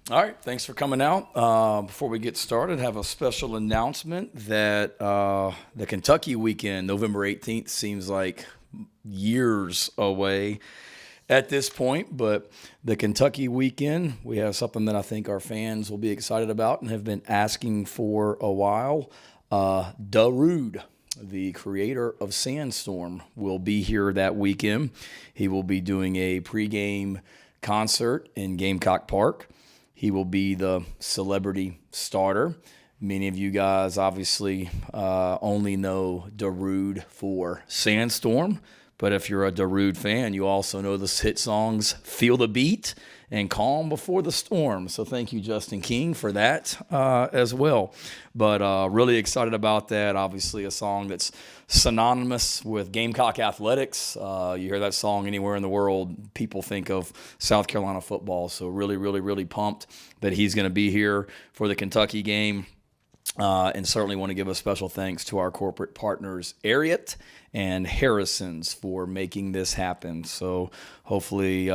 All right, thanks for coming out. Before we get started, I have a special announcement that the Kentucky weekend, November 18th, seems like years away at this point, but the Kentucky weekend, we have something that I think our fans will be excited about and have been asking for a while. Darude, the creator of Sandstorm, will be here that weekend. He will be doing a pregame concert in Gamecock Park. He will be the celebrity starter. Many of you guys obviously only know Darude for Sandstorm, but if you're a Darude fan, you also know the hit songs Feel the Beat and Calm Before the Storm. So thank you, Justin King, for that as well. But really excited about that. Obviously a song that's synonymous with Gamecock athletics. You hear that song anywhere in the world, people think of South Carolina football. So really pumped that he's going to be here for the Kentucky game. And certainly want to give a special thanks to our corporate partners, Ariat and Harrison's, for making this happen. So hopefully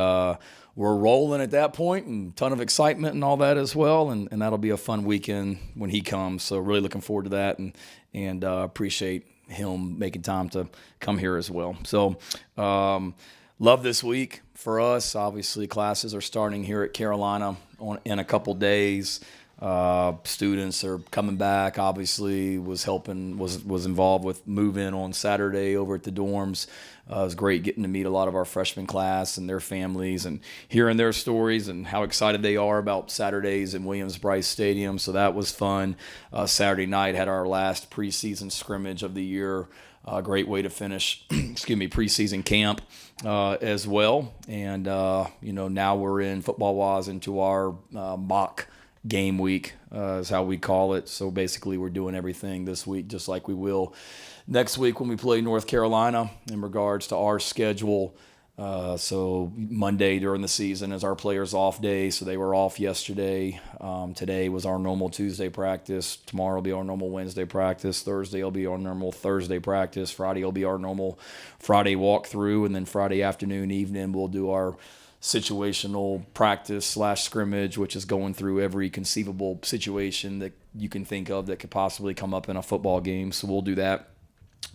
we're rolling at that point, and a ton of excitement and all that as well. And that'll be a fun weekend when he comes. So really looking forward to that, and appreciate him making time to come here as well. So love this week for us. Obviously classes are starting here at Carolina in a couple days. Students are coming back. Obviously, was involved with move-in on Saturday over at the dorms. It was great getting to meet a lot of our freshman class and their families and hearing their stories and how excited they are about Saturdays in Williams-Brice Stadium. So that was fun. Saturday night had our last preseason scrimmage of the year. Great way to finish, preseason camp as well. And now we're in football-wise into our mock game week is how we call it. So basically we're doing everything this week just like we will next week when we play North Carolina in regards to our schedule. So Monday during the season is our players' off day. So they were off yesterday. Today was our normal Tuesday practice. Tomorrow will be our normal Wednesday practice. Thursday will be our normal Thursday practice. Friday will be our normal Friday walkthrough. And then Friday afternoon, evening, we'll do our situational practice / scrimmage, which is going through every conceivable situation that you can think of that could possibly come up in a football game. So we'll do that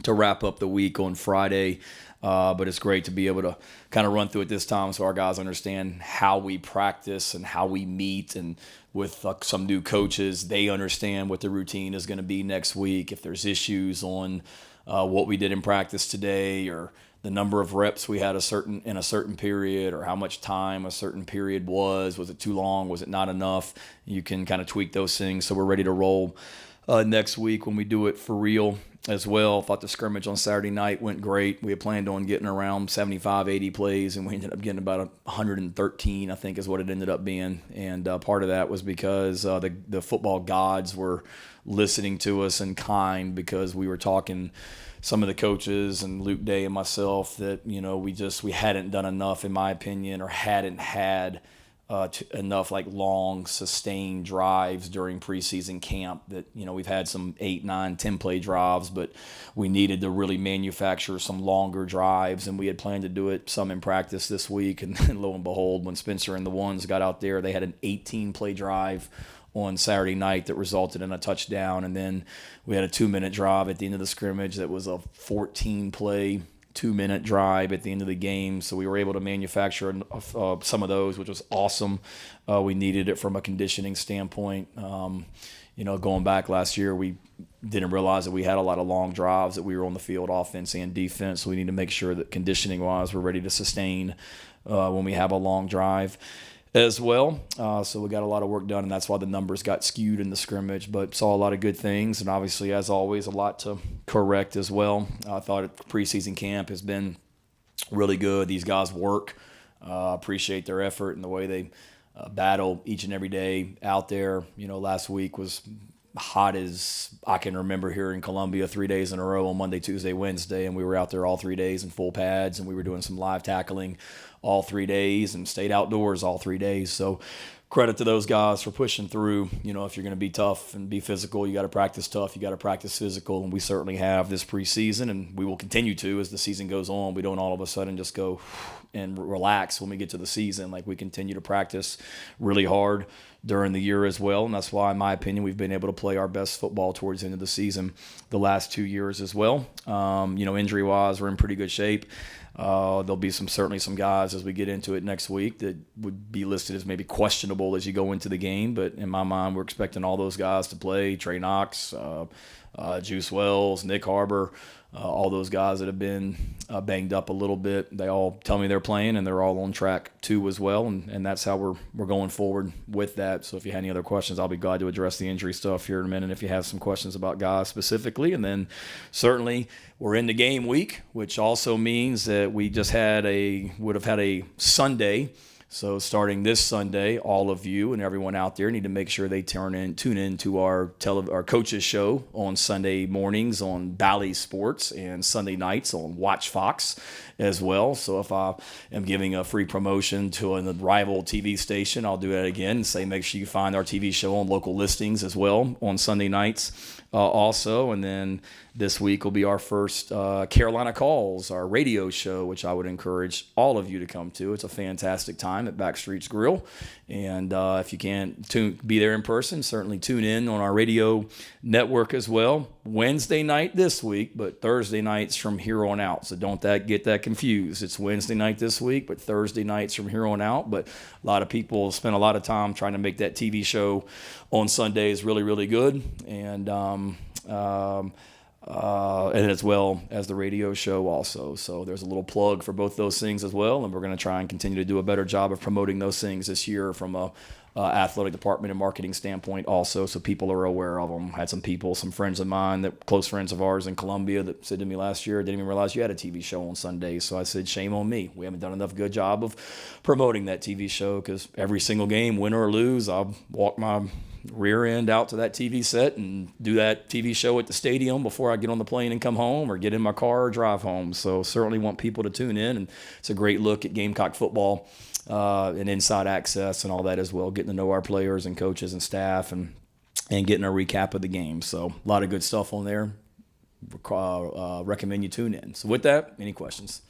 to wrap up the week on Friday. But it's great to be able to kind of run through it this time so our guys understand how we practice and how we meet. And with some new coaches, they understand what the routine is going to be next week. If there's issues on what we did in practice today, or the number of reps we had in a certain period, or how much time a certain period was it too long, was it not enough, you can kind of tweak those things. So we're ready to roll next week when we do it for real as well. Thought the scrimmage on Saturday night went great. We had planned on getting around 75, 80 plays, and we ended up getting about 113, I think is what it ended up being. And part of that was because the football gods were listening to us and kind, because we were talking, some of the coaches and Luke Day and myself, that we hadn't done enough, in my opinion, or hadn't had enough like long sustained drives during preseason camp. That we've had some 8, 9, 10 play drives, but we needed to really manufacture some longer drives, and we had planned to do it some in practice this week. And lo and behold, when Spencer and the ones got out there, they had an 18 play drive on Saturday night that resulted in a touchdown. And then we had a 2-minute drive at the end of the scrimmage that was a 14-play 2-minute drive at the end of the game. So we were able to manufacture some of those, which was awesome. We needed it from a conditioning standpoint. Going back last year, we didn't realize that we had a lot of long drives that we were on the field, offense and defense. So we need to make sure that conditioning-wise we're ready to sustain when we have a long drive as well. So we got a lot of work done, and that's why the numbers got skewed in the scrimmage, but saw a lot of good things, and obviously, as always, a lot to correct as well. I thought preseason camp has been really good. These guys work. Appreciate their effort and the way they battle each and every day out there. Last week was hot as I can remember here in Columbia, 3 days in a row on Monday, Tuesday, Wednesday, and we were out there all 3 days in full pads, and we were doing some live tackling all 3 days and stayed outdoors all 3 days. So credit to those guys for pushing through. If you're going to be tough and be physical, you got to practice tough, you got to practice physical, and we certainly have this preseason, and we will continue to as the season goes on. We don't all of a sudden just go and relax when we get to the season. Like, we continue to practice really hard during the year as well, and that's why, in my opinion, we've been able to play our best football towards the end of the season the last 2 years as well. Injury-wise, we're in pretty good shape. There'll be certainly some guys as we get into it next week that would be listed as maybe questionable as you go into the game, but in my mind, we're expecting all those guys to play. Trey Knox, Juice Wells, Nick Harbor, all those guys that have been banged up a little bit, they all tell me they're playing, and they're all on track too as well, and that's how we're going forward with that. So if you have any other questions, I'll be glad to address the injury stuff here in a minute if you have some questions about guys specifically. And then certainly we're in the game week, which also means that we just would have had a Sunday. So starting this Sunday, all of you and everyone out there need to make sure they tune in to our coaches show on Sunday mornings on Bally Sports and Sunday nights on Watch Fox as well. So if I am giving a free promotion to a rival TV station, I'll do that again and say make sure you find our TV show on local listings as well on Sunday nights also. And then this week will be our first Carolina Calls, our radio show, which I would encourage all of you to come to. It's a fantastic time at Backstreet's Grill. And if you can't be there in person, certainly tune in on our radio network as well. Wednesday night this week, but Thursday nights from here on out. So don't get that confused. It's Wednesday night this week, but Thursday nights from here on out. But a lot of people spend a lot of time trying to make that TV show on Sundays really, really good. And as well as the radio show also. So there's a little plug for both those things as well, and we're going to try and continue to do a better job of promoting those things this year from a athletic department and marketing standpoint also, so people are aware of them. Had some friends of mine, close friends of ours in Columbia, that said to me last year, I didn't even realize you had a TV show on Sundays. So I said, shame on me. We haven't done enough good job of promoting that TV show, because every single game, win or lose, I'll walk my rear end out to that TV set and do that TV show at the stadium before I get on the plane and come home, or get in my car or drive home. So certainly want people to tune in, and it's a great look at Gamecock football and inside access and all that as well, getting to know our players and coaches and staff, and getting a recap of the game. So a lot of good stuff on there. Recommend you tune in. So with that, any questions?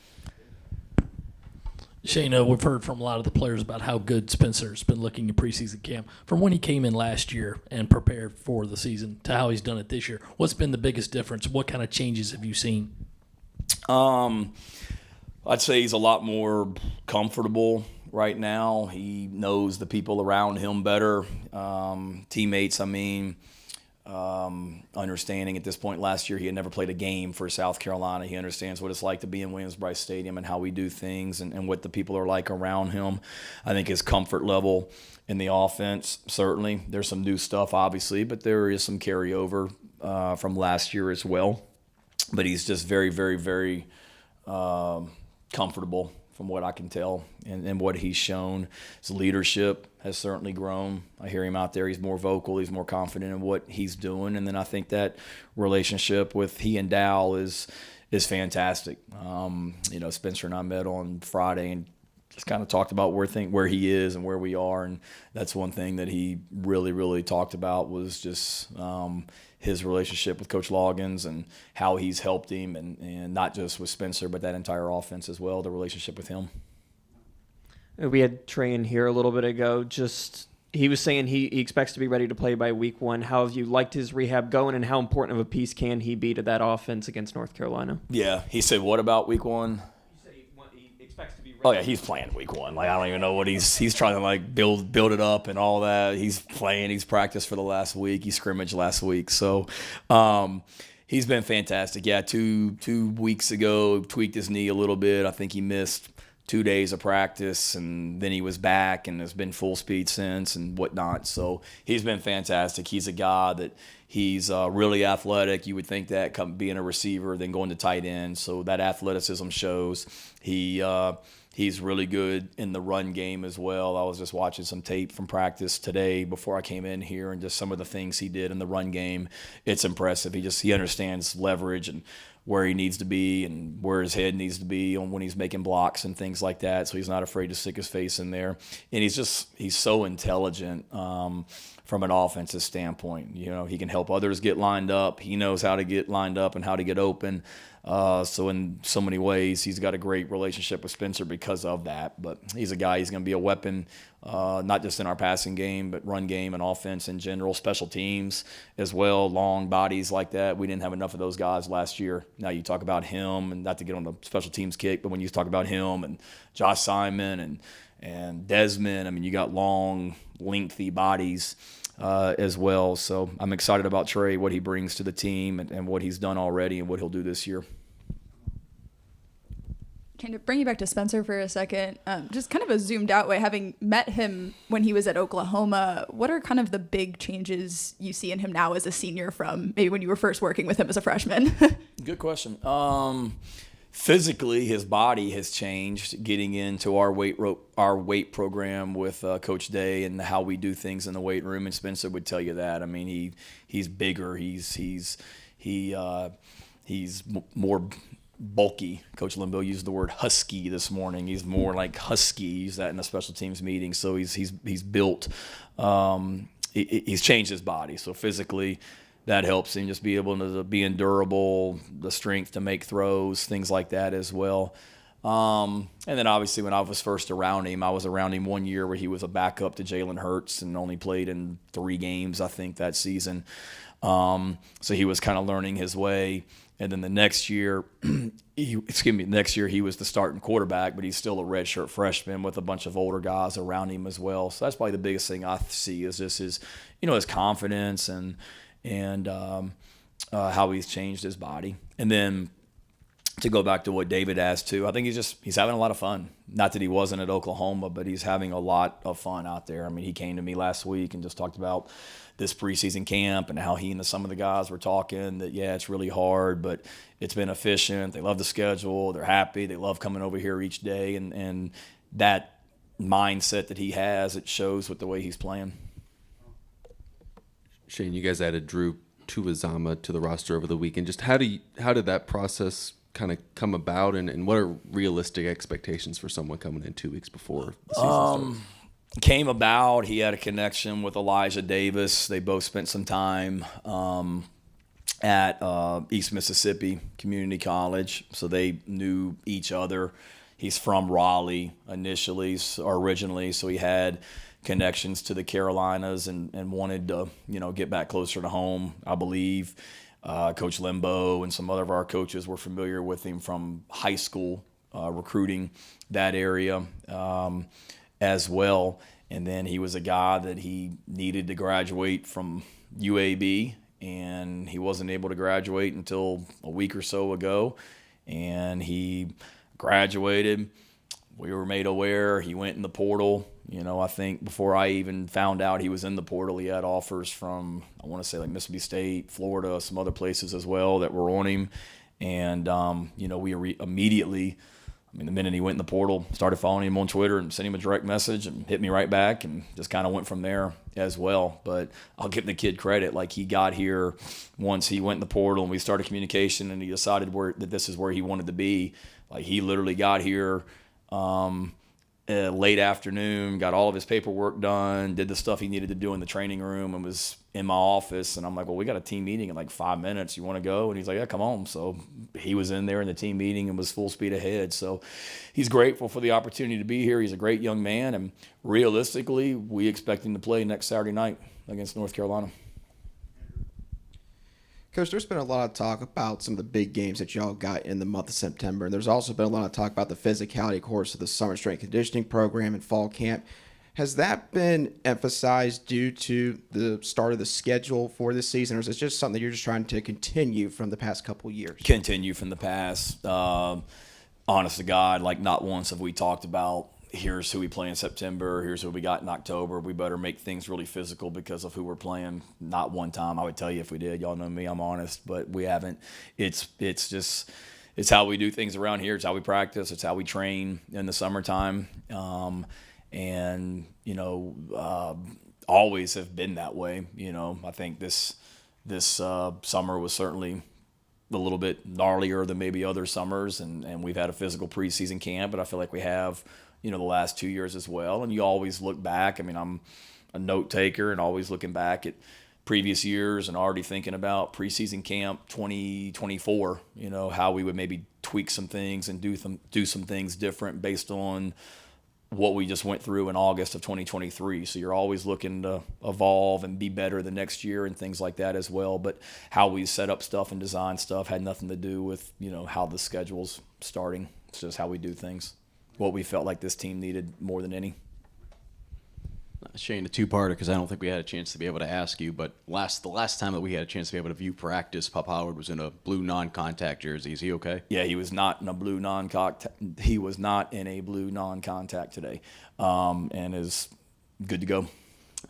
Shane, we've heard from a lot of the players about how good Spencer's been looking in preseason camp. From when he came in last year and prepared for the season to how he's done it this year, what's been the biggest difference? What kind of changes have you seen? I'd say he's a lot more comfortable right now. He knows the people around him better, teammates, understanding at this point. Last year he had never played a game for South Carolina. He understands what it's like to be in Williams-Brice Stadium and how we do things, and what the people are like around him. I think his comfort level in the offense, certainly there's some new stuff obviously, but there is some carryover from last year as well. But he's just very, very, very comfortable from what I can tell, and what he's shown. His leadership has certainly grown. I hear him out there. He's more vocal. He's more confident in what he's doing. And then I think that relationship with he and Dow is fantastic. Spencer and I met on Friday and just kind of talked about where he is and where we are. And that's one thing that he really, really talked about, was just his relationship with Coach Loggins and how he's helped him, and not just with Spencer, but that entire offense as well, the relationship with him. We had Trey in here a little bit ago. He was saying he expects to be ready to play by week 1. How have you liked his rehab going, and how important of a piece can he be to that offense against North Carolina? Yeah, he said what about week 1? He expects to be ready. Oh yeah, he's playing week 1. Like, I don't even know what he's trying to build it up and all that. He's playing. He's practiced for the last week. He scrimmaged last week. So he's been fantastic. Yeah, two weeks ago, tweaked his knee a little bit. I think he missed 2 days of practice, and then he was back and has been full speed since and whatnot. So he's been fantastic. He's a guy that he's really athletic. You would think that being a receiver, then going to tight end. So that athleticism shows. He's really good in the run game as well. I was just watching some tape from practice today before I came in here, and just some of the things he did in the run game. It's impressive. He understands leverage and where he needs to be and where his head needs to be on when he's making blocks and things like that. So he's not afraid to stick his face in there. And he's so intelligent from an offensive standpoint. He can help others get lined up. He knows how to get lined up and how to get open. So in so many ways, he's got a great relationship with Spencer because of that. But he's a guy, he's going to be a weapon, not just in our passing game, but run game and offense in general, special teams as well, long bodies like that. We didn't have enough of those guys last year. Now you talk about him, and not to get on the special teams kick, but when you talk about him and Josh Simon and Desmond, I mean, you got long, lengthy bodies as well. So I'm excited about Trey, what he brings to the team and what he's done already and what he'll do this year. Kind of bring you back to Spencer for a second, just kind of a zoomed out way, having met him when he was at Oklahoma, what are kind of the big changes you see in him now as a senior from maybe when you were first working with him as a freshman? Good question. Physically, his body has changed getting into our weight program with Coach Day and how we do things in the weight room. And Spencer would tell you that. I mean, he's bigger. He's more bulky. Coach Limbo used the word husky this morning. He's more like husky. He used that in a special teams meeting. So he's built. He's changed his body. So physically, that helps him just be able to be endurable, the strength to make throws, things like that as well. And then obviously when I was first around him, I was around him 1 year where he was a backup to Jalen Hurts and only played in 3 games, I think, that season. So he was kind of learning his way. And then the next year, he was the starting quarterback, but he's still a redshirt freshman with a bunch of older guys around him as well. So that's probably the biggest thing I see is just his confidence and how he's changed his body. And then to go back to what David asked too, I think he's having a lot of fun. Not that he wasn't at Oklahoma, but he's having a lot of fun out there. I mean, he came to me last week and just talked about this preseason camp and how he and some of the guys were talking that, yeah, it's really hard, but it's been efficient. They love the schedule. They're happy. They love coming over here each day. And that mindset that he has, it shows with the way he's playing. Shane, you guys added Drew Tuazama to the roster over the weekend. Just how did that process kind of come about, and what are realistic expectations for someone coming in 2 weeks before the season starts? Came about, he had a connection with Elijah Davis. They both spent some time at East Mississippi Community College, so they knew each other. He's from Raleigh originally, so he had connections to the Carolinas and wanted to, get back closer to home, I believe. Coach Limbo and some other of our coaches were familiar with him from high school recruiting that area as well. And then he was a guy that he needed to graduate from UAB, and he wasn't able to graduate until a week or so ago. And he graduated. We were made aware. He went in the portal. I think before I even found out he was in the portal, he had offers from, I want to say, like Mississippi State, Florida, some other places as well that were on him. And, we immediately, the minute he went in the portal, started following him on Twitter and sent him a direct message and hit me right back and just kind of went from there as well. But I'll give the kid credit. Like, he got here once he went in the portal and we started communication and he decided that this is where he wanted to be. Like, he literally got here late afternoon, got all of his paperwork done, did the stuff he needed to do in the training room, and was in my office. And I'm like, well, we got a team meeting in like 5 minutes. You want to go? And he's like, yeah, come on. So he was in there in the team meeting and was full speed ahead. So he's grateful for the opportunity to be here. He's a great young man. And realistically, we expect him to play next Saturday night against North Carolina. Coach, there's been a lot of talk about some of the big games that y'all got in the month of September, and there's also been a lot of talk about the physicality course of the summer strength conditioning program and fall camp. Has that been emphasized due to the start of the schedule for this season, or is it just something that you're just trying to continue from the past couple of years? Continue from the past. Honest to God, like, not once have we talked about, here's who we play in September, here's who we got in October, we better make things really physical because of who we're playing. Not one time. I would tell you if we did. Y'all know me, I'm honest, but we haven't. It's how we do things around here. It's how we practice. It's how we train in the summertime. Always have been that way. I think this summer was certainly a little bit gnarlier than maybe other summers, and we've had a physical preseason camp, but I feel like we have, the last 2 years as well. And you always look back. I mean, I'm a note taker and always looking back at previous years and already thinking about preseason camp 2024, how we would maybe tweak some things and do some things different based on what we just went through in August of 2023. So you're always looking to evolve and be better the next year and things like that as well. But how we set up stuff and design stuff had nothing to do with, how the schedule's starting. It's just how we do things, what we felt like this team needed more than any. Shane, a two-parter, because I don't think we had a chance to be able to ask you, but the last time that we had a chance to be able to view practice, Pop Howard was in a blue non-contact jersey. Is he okay? Yeah, he was not in a blue non-contact. He was not in a blue non-contact today, and is good to go.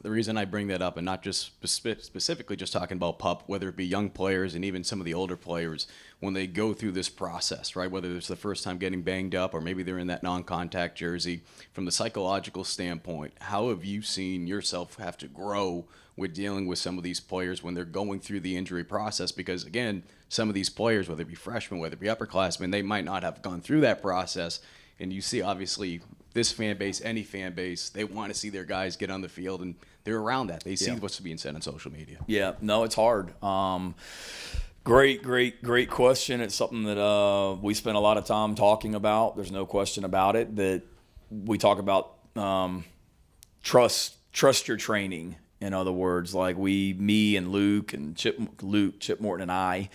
The reason I bring that up, and not just specifically just talking about Pup, whether it be young players and even some of the older players, when they go through this process, right, whether it's the first time getting banged up or maybe they're in that non-contact jersey, from the psychological standpoint, how have you seen yourself have to grow with dealing with some of these players when they're going through the injury process? Because, again, some of these players, whether it be freshmen, whether it be upperclassmen, they might not have gone through that process. And you see, obviously, this fan base, any fan base, they want to see their guys get on the field, and they're around that. They see what's being said on social media. Yeah, no, it's hard. Great question. It's something that we spend a lot of time talking about. There's no question about it. That we talk about trust your training. In other words, like me and Luke and Chip Morton and I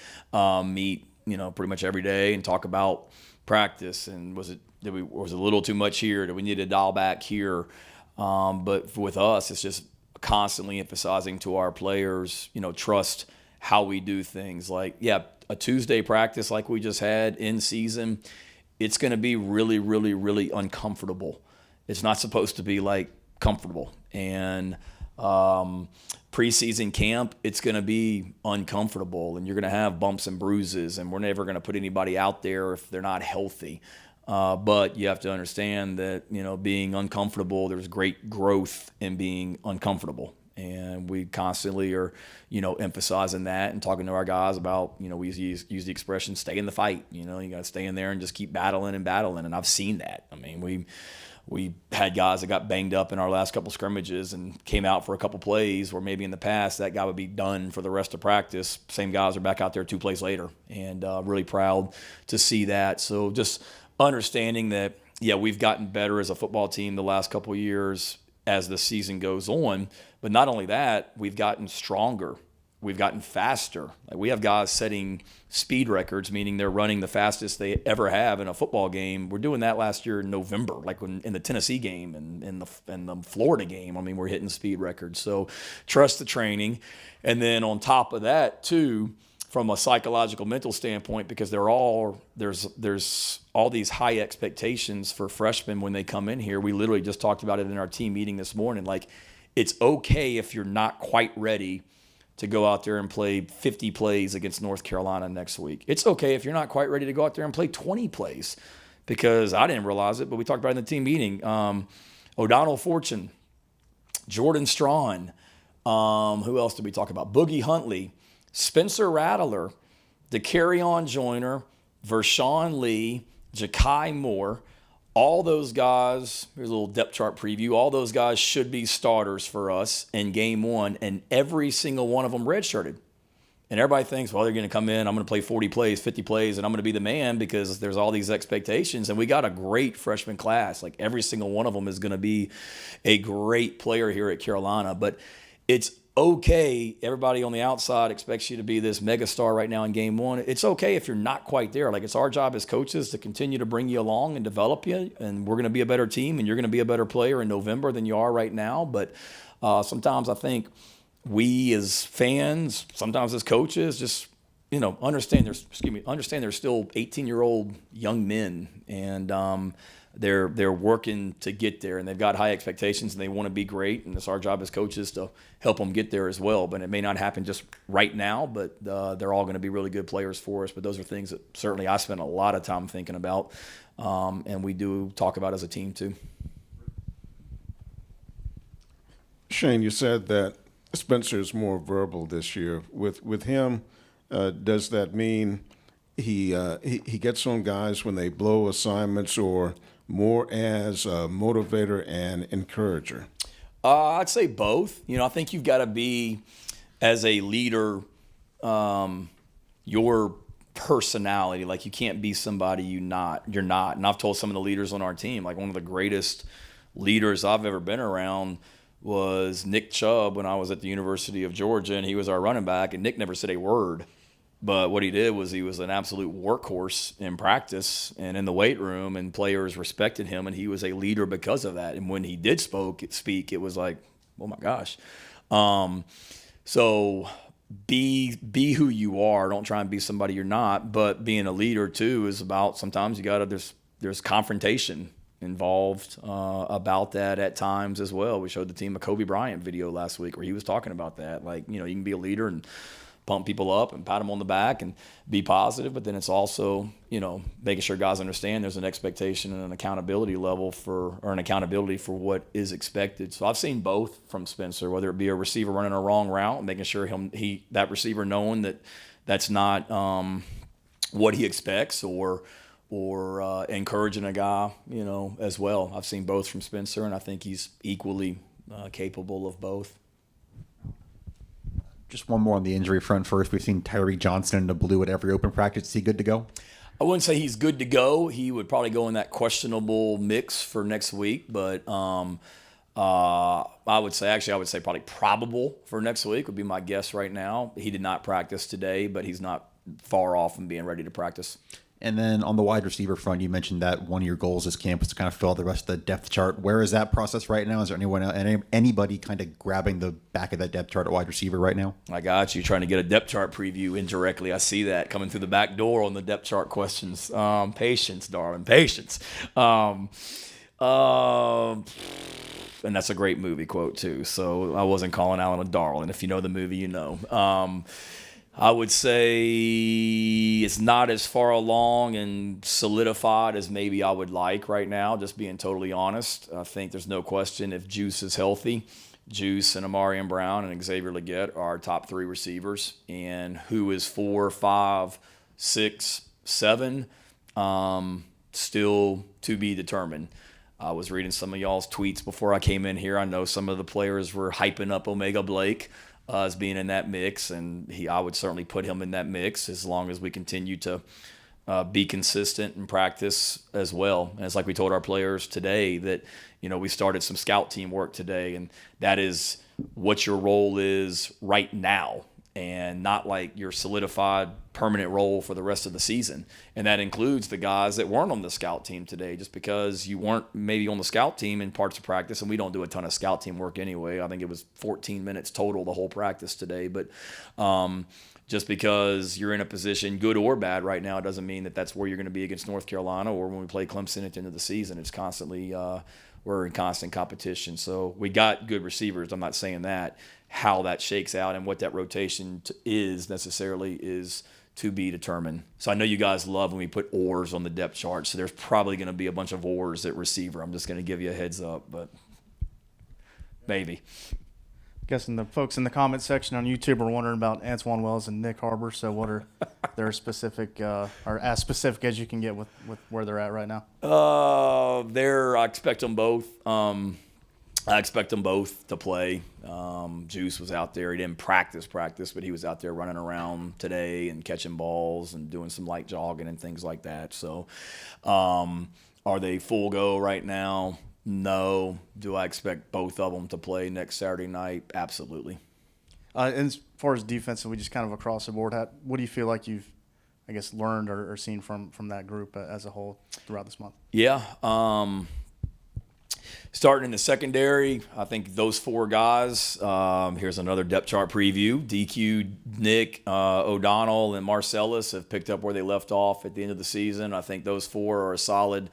meet, pretty much every day and talk about practice and was it a little too much here? Do we need to dial back here? But with us, it's just constantly emphasizing to our players, trust how we do things. Like, a Tuesday practice like we just had in season, it's going to be really, really, really uncomfortable. It's not supposed to be like comfortable. And preseason camp, it's going to be uncomfortable, and you're going to have bumps and bruises, and we're never going to put anybody out there if they're not healthy. But you have to understand that, being uncomfortable, there's great growth in being uncomfortable. And we constantly are, emphasizing that and talking to our guys about, we use the expression, stay in the fight. You got to stay in there and just keep battling. And I've seen that. I mean, we had guys that got banged up in our last couple scrimmages and came out for a couple plays where maybe in the past that guy would be done for the rest of practice. Same guys are back out there 2 plays later, and really proud to see that. So just understanding that, we've gotten better as a football team the last couple of years as the season goes on. But not only that, we've gotten stronger. We've gotten faster. Like, we have guys setting speed records, meaning they're running the fastest they ever have in a football game. We're doing that last year in November, like in the Tennessee game and in the Florida game. I mean, we're hitting speed records. So trust the training. And then on top of that, too, from a psychological, mental standpoint, because there's all these high expectations for freshmen when they come in here. We literally just talked about it in our team meeting this morning. Like, it's okay if you're not quite ready to go out there and play 50 plays against North Carolina next week. It's okay if you're not quite ready to go out there and play 20 plays, because I didn't realize it, but we talked about it in the team meeting. O'Donnell Fortune, Jordan Strawn, who else did we talk about? Boogie Huntley, Spencer Rattler, DeCarrion Joyner, Vershawn Lee, Ja'Kai Moore. All those guys, here's a little depth chart preview, all those guys should be starters for us in game one, and every single one of them redshirted. And everybody thinks, well, they're going to come in, I'm going to play 40 plays, 50 plays, and I'm going to be the man because there's all these expectations. And we got a great freshman class. Like, every single one of them is going to be a great player here at Carolina. But it's okay. Everybody on the outside expects you to be this mega star right now in game one. It's okay if you're not quite there. Like, it's our job as coaches to continue to bring you along and develop you, and we're going to be a better team, and you're going to be a better player in November than you are right now. But sometimes I think we as fans, sometimes as coaches, just understand there's still 18-year-old young men, and they're working to get there, and they've got high expectations, and they want to be great, and it's our job as coaches to help them get there as well. But it may not happen just right now, but they're all going to be really good players for us. But those are things that certainly I spend a lot of time thinking about, and we do talk about as a team too. Shane, you said that Spencer is more verbal this year. With him, does that mean he gets on guys when they blow assignments, or more as a motivator and encourager? I'd say both. I think you've got to be, as a leader, your personality. Like, you can't be somebody you're not. And I've told some of the leaders on our team, like, one of the greatest leaders I've ever been around was Nick Chubb when I was at the University of Georgia, and he was our running back, and Nick never said a word. But what he did was he was an absolute workhorse in practice and in the weight room, and players respected him, and he was a leader because of that. And when he did speak, it was like, oh my gosh. So be who you are. Don't try and be somebody you're not. But being a leader too is about, sometimes you gotta, there's confrontation involved about that at times as well. We showed the team a Kobe Bryant video last week where he was talking about that. Like, you can be a leader and pump people up and pat them on the back and be positive, but then it's also, making sure guys understand there's an expectation and an accountability level an accountability for what is expected. So I've seen both from Spencer, whether it be a receiver running a wrong route, making sure that receiver knowing that that's not what he expects, or encouraging a guy, as well. I've seen both from Spencer, and I think he's equally capable of both. Just one more on the injury front first. We've seen Tyree Johnson in the blue at every open practice. Is he good to go? I wouldn't say he's good to go. He would probably go in that questionable mix for next week, but I would say probably probable for next week would be my guess right now. He did not practice today, but he's not far off from being ready to practice. And then on the wide receiver front, you mentioned that one of your goals this camp was to kind of fill out the rest of the depth chart. Where is that process right now? Is there anybody kind of grabbing the back of that depth chart at wide receiver right now? I got you, trying to get a depth chart preview indirectly. I see that coming through the back door on the depth chart questions. Patience, darling, patience. And that's a great movie quote too. So I wasn't calling Alan a darling. If you know the movie, you know. I would say it's not as far along and solidified as maybe I would like right now, just being totally honest. I think there's no question if Juice is healthy, Juice and Amarian Brown and Xavier Legette are our top three receivers. And who is 4, 5, 6, 7, still to be determined. I was reading some of y'all's tweets before I came in here. I know some of the players were hyping up Omega Blake as being in that mix, and I would certainly put him in that mix as long as we continue to be consistent in practice as well. And it's like we told our players today that, we started some scout team work today, and that is what your role is right now, and not like your solidified permanent role for the rest of the season. And that includes the guys that weren't on the scout team today, just because you weren't maybe on the scout team in parts of practice. And we don't do a ton of scout team work anyway. I think it was 14 minutes total the whole practice today. But just because you're in a position, good or bad right now, doesn't mean that that's where you're going to be against North Carolina or when we play Clemson at the end of the season. It's constantly we're in constant competition. So we got good receivers. I'm not saying that. How that shakes out and what that rotation is necessarily is to be determined. So I know you guys love when we put oars on the depth chart, so there's probably going to be a bunch of oars at receiver. I'm just going to give you a heads up, but maybe. Guessing the folks in the comment section on YouTube are wondering about Antoine Wells and Nick Harbor. So what are their specific, or as specific as you can get with where they're at right now? I expect them both. I expect them both to play. Juice was out there. He didn't practice, but he was out there running around today and catching balls and doing some light jogging and things like that. So are they full go right now? No. Do I expect both of them to play next Saturday night? Absolutely. And as far as defense, we just kind of across the board, what do you feel like you've, learned or seen from that group as a whole throughout this month? Yeah. Starting in the secondary, I think those four guys, here's another depth chart preview. DQ, Nick, O'Donnell, and Marcellus have picked up where they left off at the end of the season. I think those four are a solid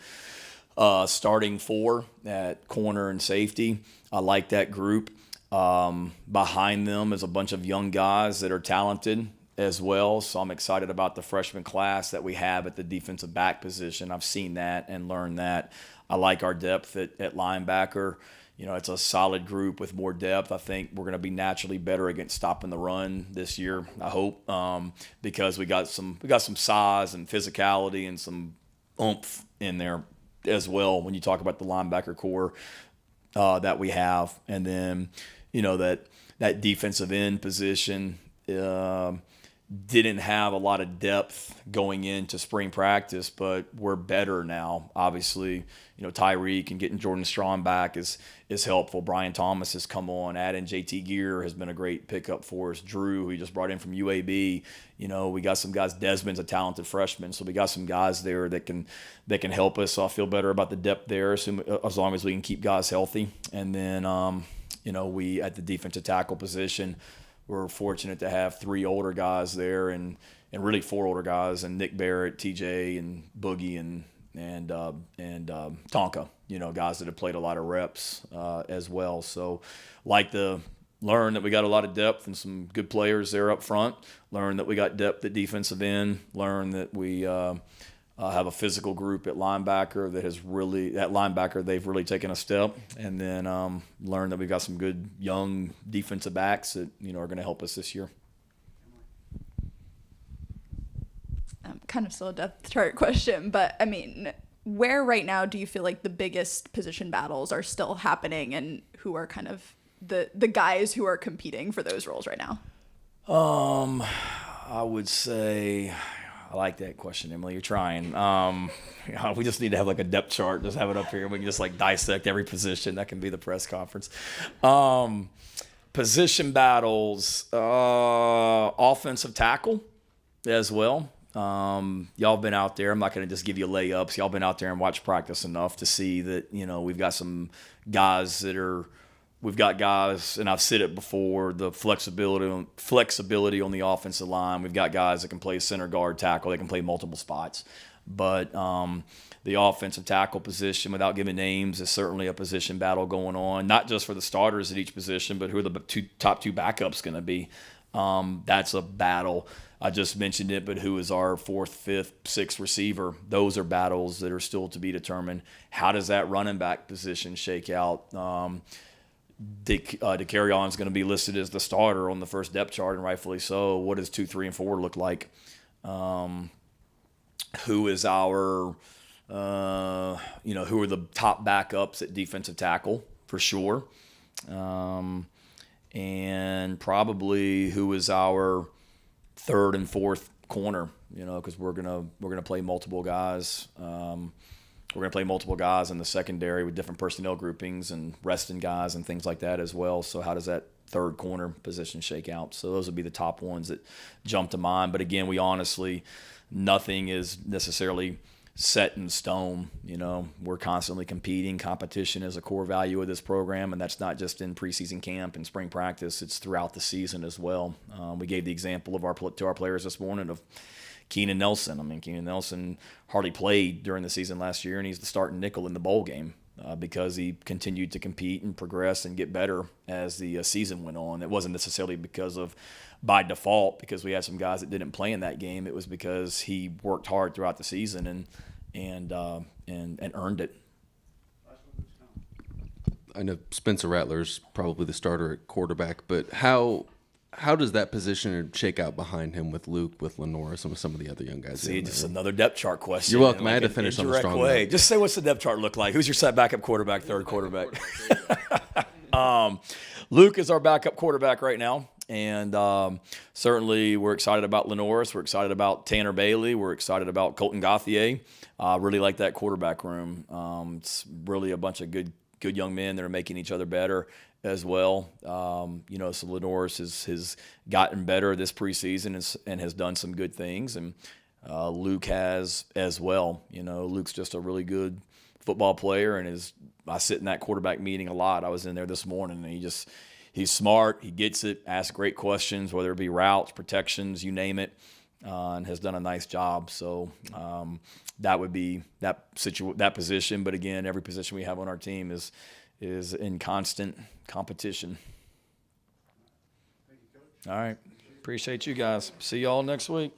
starting four at corner and safety. I like that group. Behind them is a bunch of young guys that are talented as well. So I'm excited about the freshman class that we have at the defensive back position. I've seen that and learned that. I like our depth at linebacker. You know, it's a solid group with more depth. I think we're going to be naturally better against stopping the run this year, I hope, because we got some size and physicality and some oomph in there as well when you talk about the linebacker core that we have. And then, you know, that defensive end position didn't have a lot of depth going into spring practice, but we're better now. Obviously, you know, Tyreek and getting Jordan Strong back is helpful. Brian Thomas has come on. Adding JT Gear has been a great pickup for us. Drew, who we just brought in from UAB. You know, we got some guys. Desmond's a talented freshman, so we got some guys there that can help us. So I feel better about the depth there, as long as we can keep guys healthy. And then, you know, we at the defensive tackle position, we're fortunate to have 3 older guys there, and really 4 older guys, and Nick Barrett, TJ, and Boogie, and Tonka. You know, guys that have played a lot of reps as well. So, like to learn that we got a lot of depth and some good players there up front. Learn that we got depth at defensive end. Learn that we have a physical group at linebacker they've really taken a step, and then learn that we've got some good young defensive backs that, you know, are going to help us this year. Kind of still a depth chart question, but I mean, where right now do you feel like the biggest position battles are still happening, and who are kind of the guys who are competing for those roles right now? I would say, I like that question, Emily. You're trying. We just need to have like a depth chart. Just have it up here. We can just like dissect every position. That can be the press conference. Position battles, offensive tackle as well. Y'all been out there. I'm not going to just give you layups. Y'all been out there and watched practice enough to see that, you know, we've got some guys we've got guys, and I've said it before, the flexibility on the offensive line. We've got guys that can play center, guard, tackle. They can play multiple spots. But the offensive tackle position, without giving names, is certainly a position battle going on, not just for the starters at each position, but who are the top two backups going to be. That's a battle. I just mentioned it, but who is our 4th, 5th, 6th receiver? Those are battles that are still to be determined. How does that running back position shake out? DeCarrion is going to be listed as the starter on the first depth chart, and rightfully so. What does 2, 3, and 4 look like? Who is our, who are the top backups at defensive tackle for sure? And probably who is our 3rd and 4th corner? You know, because we're gonna play multiple guys. We're going to play multiple guys in the secondary with different personnel groupings and resting guys and things like that as well. So how does that 3rd corner position shake out? So those would be the top ones that jump to mind. But again, nothing is necessarily set in stone. You know, we're constantly competing. Competition is a core value of this program, and that's not just in preseason camp and spring practice. It's throughout the season as well. We gave the example to our players this morning of Keenan Nelson. I mean, Keenan Nelson hardly played during the season last year, and he's the starting nickel in the bowl game because he continued to compete and progress and get better as the season went on. It wasn't necessarily by default because we had some guys that didn't play in that game. It was because he worked hard throughout the season and earned it. I know Spencer Rattler's probably the starter at quarterback, but how does that position shake out behind him with Luke, with Lenore, some of the other young guys? See, just another depth chart question. You're welcome. I had to finish on the strong way. note. Just say, what's the depth chart look like? Who's your set backup quarterback, 3rd quarterback? Luke is our backup quarterback right now. And certainly we're excited about Lenoris. We're excited about Tanner Bailey. We're excited about Colton Gauthier. Really like that quarterback room. It's really a bunch of good young men that are making each other better as well. So Lenoris has gotten better this preseason and has done some good things. And Luke has as well. You know, Luke's just a really good football player, and I sit in that quarterback meeting a lot. I was in there this morning, and he's smart. He gets it, asks great questions, whether it be routes, protections, you name it, and has done a nice job. So that would be that position. But again, every position we have on our team is in constant competition. All right. Appreciate you guys. See y'all next week.